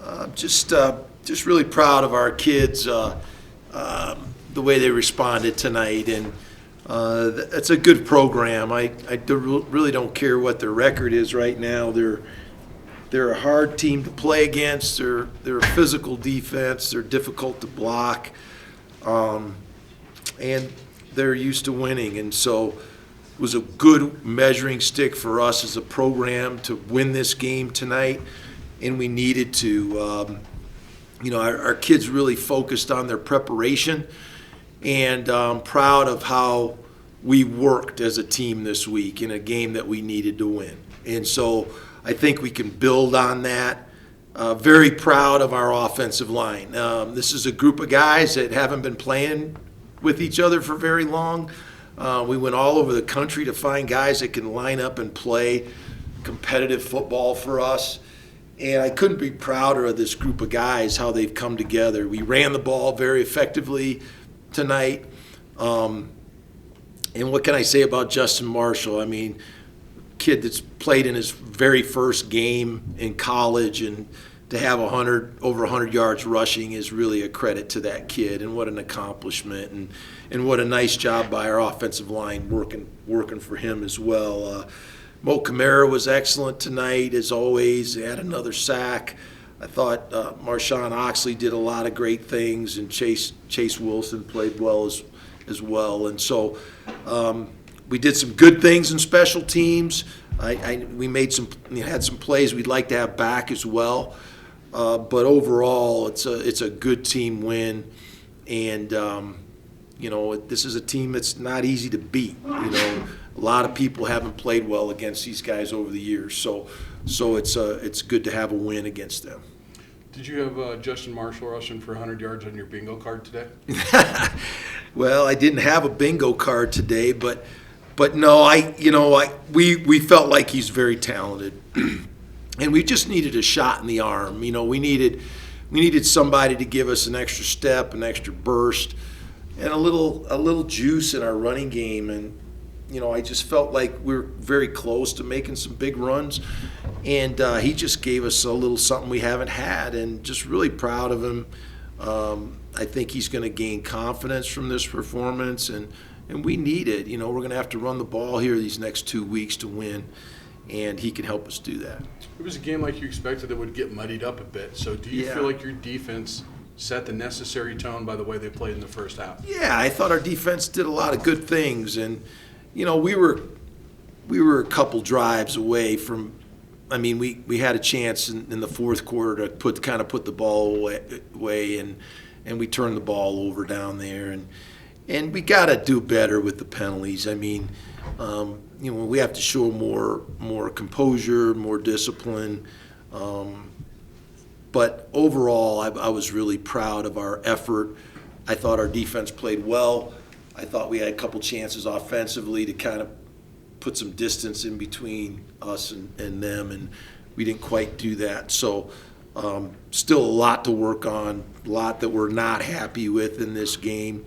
Yeah. Just really proud of our kids, the way they responded tonight, and it's a good program. I really don't care what their record is right now. They're a hard team to play against. They're a physical defense. They're difficult to block, and they're used to winning. And so it was a good measuring stick for us as a program to win this game tonight, and we needed to. Our kids really focused on their preparation, and I'm proud of how we worked as a team this week in a game that we needed to win. And so I think we can build on that. Very proud of our offensive line. This is a group of guys that haven't been playing with each other for very long. We went all over the country to find guys that can line up and play competitive football for us. And I couldn't be prouder of this group of guys, how they've come together. We ran the ball very effectively tonight. And what can I say about Justin Marshall? I mean, kid that's played in his very first game in college, and to have over 100 yards rushing is really a credit to that kid, and what an accomplishment, and what a nice job by our offensive line working for him as well. Mo Camara was excellent tonight, as always. He had another sack. I thought Marshawn Oxley did a lot of great things, and Chase Wilson played well as well. And so we did some good things in special teams. We had some plays we'd like to have back as well. But overall, it's a good team win, and this is a team that's not easy to beat. A lot of people haven't played well against these guys over the years, so it's good to have a win against them. Did you have Justin Marshall rushing for 100 yards on your bingo card today? Well, I didn't have a bingo card today, but no, we felt like he's very talented, and we just needed a shot in the arm. We needed somebody to give us an extra step, an extra burst, and a little juice in our running game. And I just felt like we were very close to making some big runs, and he just gave us a little something we haven't had, and just really proud of him. I think he's going to gain confidence from this performance, and we need it. We're going to have to run the ball here these next 2 weeks to win, and he can help us do that. It was a game like you expected that would get muddied up a bit. So do you feel like your defense set the necessary tone by the way they played in the first half? Yeah, I thought our defense did a lot of good things, and we were a couple drives away from. I mean, we had a chance in the fourth quarter to put the ball away, and we turned the ball over down there, and we got to do better with the penalties. I mean, we have to show more composure, more discipline. But overall, I was really proud of our effort. I thought our defense played well. I thought we had a couple chances offensively to kind of put some distance in between us and them, and we didn't quite do that. So still a lot to work on, a lot that we're not happy with in this game,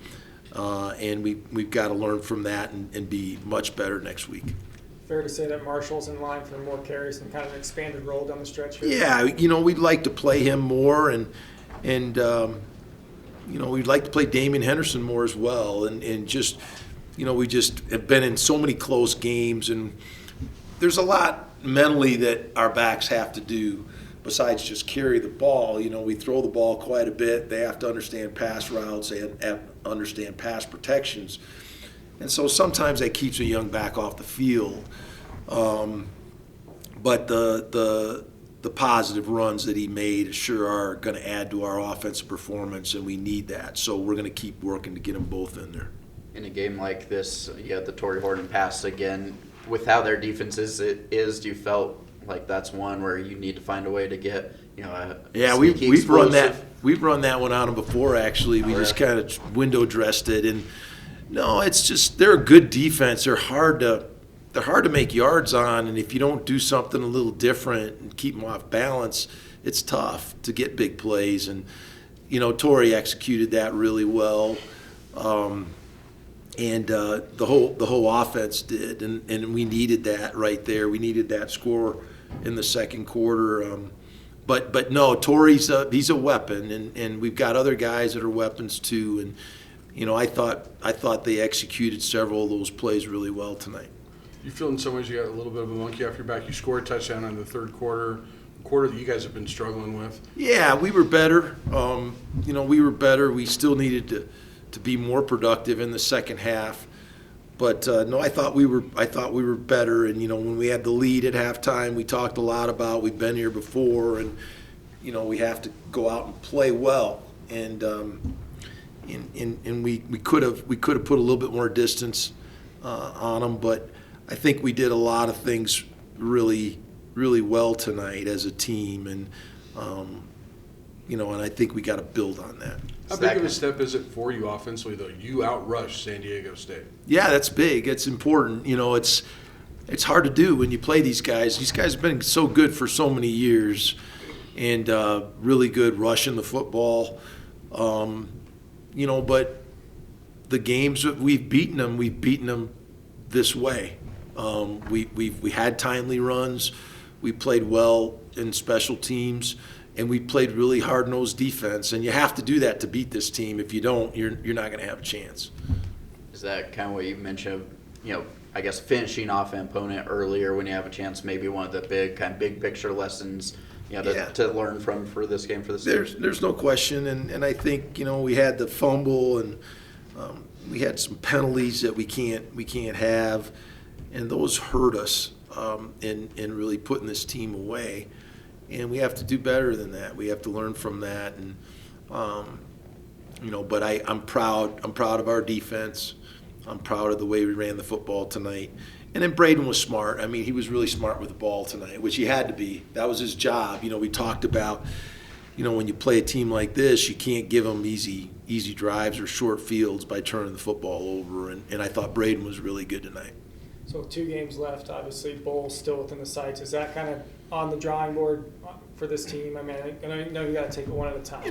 and we've got to learn from that and be much better next week. Fair to say that Marshall's in line for more carries and kind of an expanded role down the stretch here? Yeah, we'd like to play him more, and we'd like to play Damian Henderson more as well, and just we just have been in so many close games, and there's a lot mentally that our backs have to do besides just carry the ball. We throw the ball quite a bit. They have to understand pass routes. They have to understand pass protections. And so sometimes that keeps a young back off the field. But the positive runs that he made sure are going to add to our offensive performance, and we need that. So we're going to keep working to get them both in there. In a game like this, you had the Torrey Horton pass again. With how their defense is, do you felt like that's one where you need to find a way to get, we've run that one on them before, actually. We just kind of window dressed it, and no, it's just they're a good defense. They're hard to make yards on, and if you don't do something a little different and keep them off balance, it's tough to get big plays. And Torrey executed that really well. And the whole offense did, and we needed that right there. We needed that score in the second quarter. But no, Torrey's he's a weapon, and we've got other guys that are weapons too. And I thought they executed several of those plays really well tonight. You feel in some ways you got a little bit of a monkey off your back. You scored a touchdown in the third quarter, a quarter that you guys have been struggling with. Yeah, we were better. We were better. We still needed to be more productive in the second half. But no, I thought we were better. And when we had the lead at halftime, we talked a lot about we've been here before, and we have to go out and play well. And we could have put a little bit more distance on them, but I think we did a lot of things really, really well tonight as a team, and and I think we got to build on that. How big of a step is it for you offensively, though? You outrushed San Diego State. Yeah, that's big. It's important. It's hard to do when you play these guys. These guys have been so good for so many years, and really good rushing the football. But the games that we've beaten them this way. We had timely runs. We played well in special teams, and we played really hard-nosed defense. And you have to do that to beat this team. If you don't, you're not going to have a chance. Is that kind of what you mentioned? I guess finishing off an opponent earlier when you have a chance. Maybe one of the big picture lessons. To learn from for this game for the series. There's no question, and I think we had the fumble, and we had some penalties that we can't have, and those hurt us in really putting this team away, and we have to do better than that. We have to learn from that, and But I'm proud of our defense. I'm proud of the way we ran the football tonight. And then Braden was smart. I mean, he was really smart with the ball tonight, which he had to be. That was his job. We talked about, when you play a team like this, you can't give them easy drives or short fields by turning the football over. And I thought Braden was really good tonight. So 2 games left, obviously, Bowl's still within the sights. Is that kind of on the drawing board for this team? I mean, I know you got to take it one at a time. I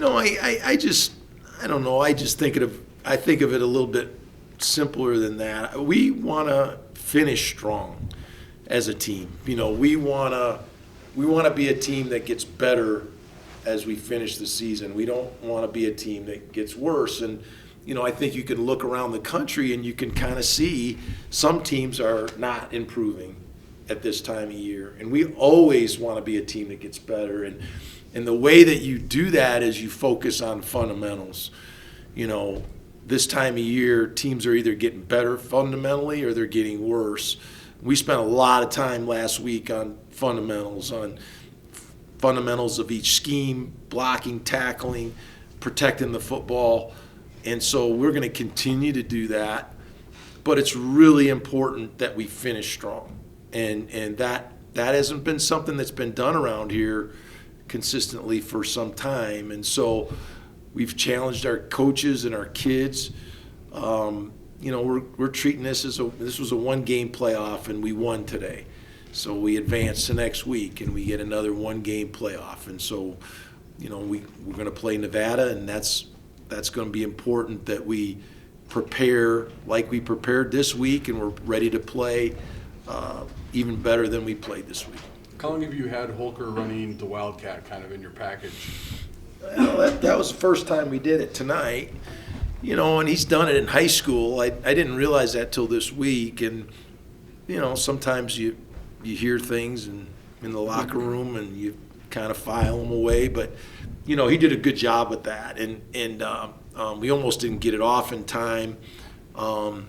don't know. I think of it a little bit simpler than that. We want to finish strong as a team. We want to be a team that gets better as we finish the season. We don't want to be a team that gets worse. And I think you can look around the country and you can kind of see some teams are not improving at this time of year. And we always want to be a team that gets better. And the way that you do that is you focus on fundamentals. This time of year, teams are either getting better fundamentally or they're getting worse. We spent a lot of time last week on fundamentals of each scheme, blocking, tackling, protecting the football. And so we're going to continue to do that. But it's really important that we finish strong. And that hasn't been something that's been done around here consistently for some time. And so we've challenged our coaches and our kids. We're treating this this was a 1-game playoff, and we won today. So we advance to next week, and we get another 1-game playoff. And so, we're going to play Nevada, and that's going to be important that we prepare like we prepared this week, and we're ready to play even better than we played this week. How long have you had Holker running the Wildcat kind of in your package? Well, that was the first time we did it tonight, and he's done it in high school. I didn't realize that till this week, and sometimes you hear things in the locker room and you kind of file them away, but he did a good job with that, and we almost didn't get it off in time, but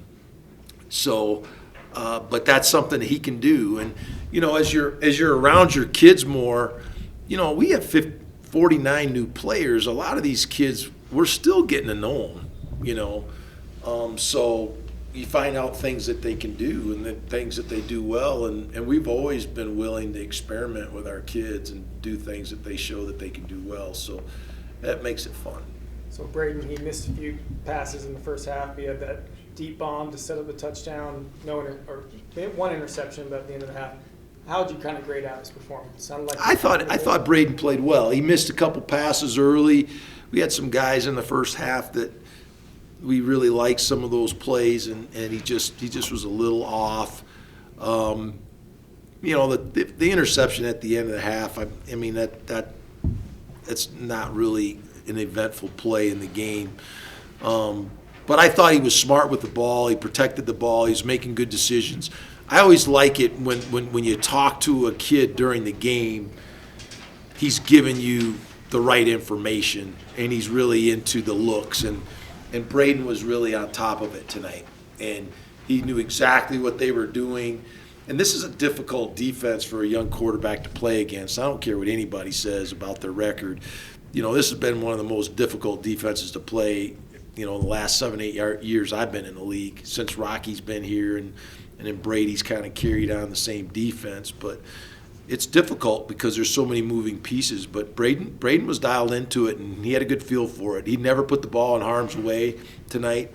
that's something that he can do, and as you're around your kids more, we have 49 new players. A lot of these kids, we're still getting to know them, so you find out things that they can do and the things that they do well, and we've always been willing to experiment with our kids and do things that they show that they can do well, so that makes it fun. So Braden, he missed a few passes in the first half. He had that deep bomb to set up the touchdown, one interception, but at the end of the half. How would you kind of grade out his performance? I thought Braden played well. He missed a couple passes early. We had some guys in the first half that, we really liked some of those plays, and he just was a little off. You know, the interception at the end of the half, I mean, that's not really an eventful play in the game. But I thought he was smart with the ball. He protected the ball. He was making good decisions. I always like it when you talk to a kid during the game, he's giving you the right information, and he's really into the looks. And Braden was really on top of it tonight. And he knew exactly what they were doing. And this is a difficult defense for a young quarterback to play against. I don't care what anybody says about their record. You know, this has been one of the most difficult defenses to play, you know, in the last 7-8 years I've been in the league, since Rocky's been here, and then Brady's kind of carried on the same defense. But it's difficult because there's so many moving pieces. But Braden was dialed into it, and he had a good feel for it. He never put the ball in harm's way tonight,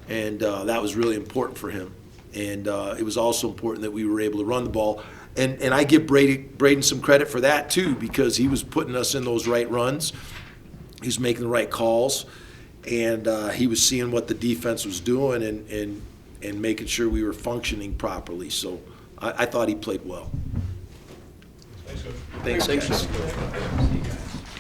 and that was really important for him. And it was also important that we were able to run the ball. And I give Braden some credit for that too, because he was putting us in those right runs. He was making the right calls, and he was seeing what the defense was doing and making sure we were functioning properly. So I thought he played well. Thanks, Coach. Thanks, guys.